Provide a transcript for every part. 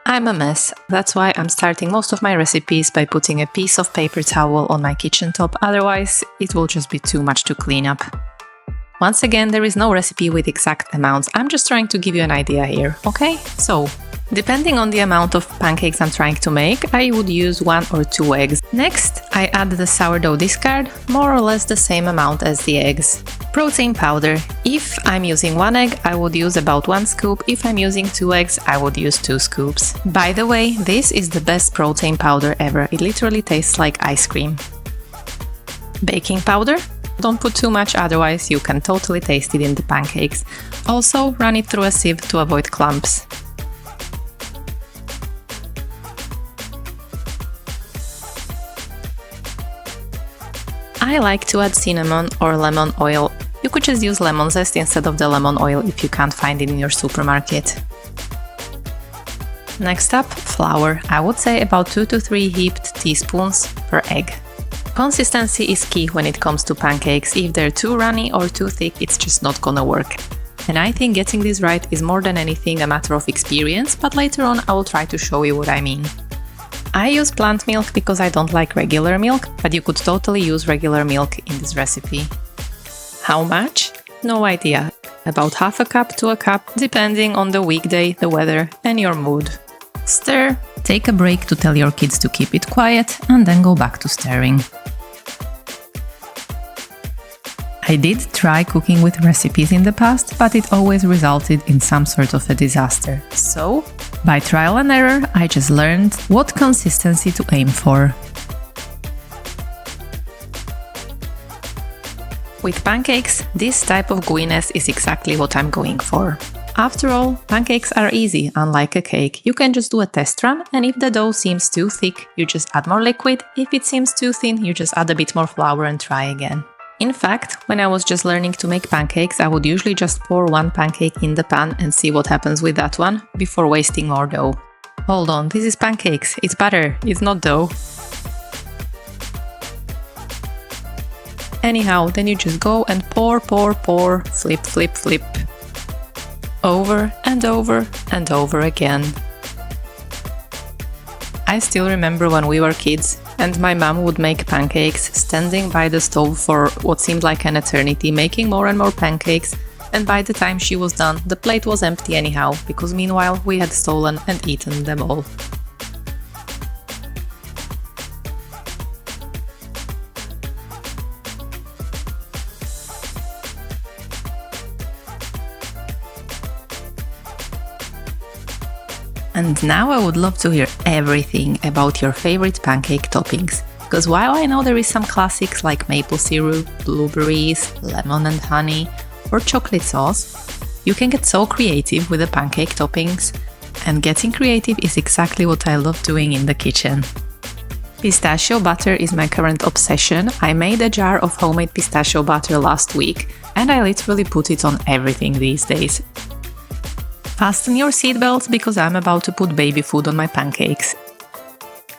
I'm a mess. That's why I'm starting most of my recipes by putting a piece of paper towel on my kitchen top, otherwise it will just be too much to clean up. Once again, there is no recipe with exact amounts, I'm just trying to give you an idea here, okay? So, depending on the amount of pancakes I'm trying to make, I would use 1 or 2 eggs. Next, I add the sourdough discard, more or less the same amount as the eggs. Protein powder. If I'm using 1 egg, I would use about 1 scoop. If I'm using 2 eggs, I would use 2 scoops. By the way, this is the best protein powder ever. It literally tastes like ice cream. Baking powder. Don't put too much, otherwise you can totally taste it in the pancakes. Also, run it through a sieve to avoid clumps. I like to add cinnamon or lemon oil. You could just use lemon zest instead of the lemon oil if you can't find it in your supermarket. Next up, flour. I would say about 2 to 3 heaped teaspoons per egg. Consistency is key when it comes to pancakes. If they're too runny or too thick, it's just not gonna work. And I think getting this right is more than anything a matter of experience, but later on I will try to show you what I mean. I use plant milk because I don't like regular milk, but you could totally use regular milk in this recipe. How much? No idea. About half a cup to a cup, depending on the weekday, the weather, and your mood. Stir, take a break to tell your kids to keep it quiet, and then go back to stirring. I did try cooking with recipes in the past, but it always resulted in some sort of a disaster. So, by trial and error, I just learned what consistency to aim for. With pancakes, this type of gooiness is exactly what I'm going for. After all, pancakes are easy, unlike a cake. You can just do a test run, and if the dough seems too thick, you just add more liquid. If it seems too thin, you just add a bit more flour and try again. In fact, when I was just learning to make pancakes, I would usually just pour 1 pancake in the pan and see what happens with that one, before wasting more dough. Hold on, this is pancakes, it's batter, it's not dough. Anyhow, then you just go and pour, flip, flip, flip. Over and over and over again. I still remember when we were kids, and my mom would make pancakes, standing by the stove for what seemed like an eternity, making more and more pancakes, and by the time she was done, the plate was empty anyhow, because meanwhile we had stolen and eaten them all. And now I would love to hear everything about your favorite pancake toppings. Because while I know there is some classics like maple syrup, blueberries, lemon and honey, or chocolate sauce, you can get so creative with the pancake toppings. And getting creative is exactly what I love doing in the kitchen. Pistachio butter is my current obsession. I made a jar of homemade pistachio butter last week, and I literally put it on everything these days. Fasten your seatbelts because I'm about to put baby food on my pancakes.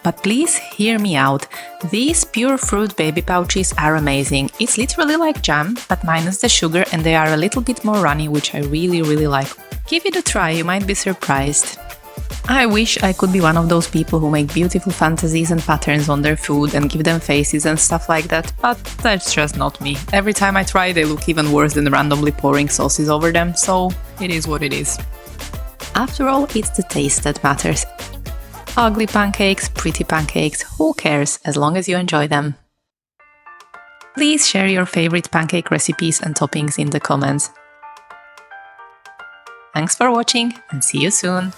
But please hear me out. These pure fruit baby pouches are amazing. It's literally like jam, but minus the sugar, and they are a little bit more runny, which I really like. Give it a try, you might be surprised. I wish I could be one of those people who make beautiful fantasies and patterns on their food and give them faces and stuff like that, but that's just not me. Every time I try, they look even worse than randomly pouring sauces over them, so it is what it is. After all, it's the taste that matters. Ugly pancakes, pretty pancakes, who cares as long as you enjoy them? Please share your favorite pancake recipes and toppings in the comments. Thanks for watching and see you soon!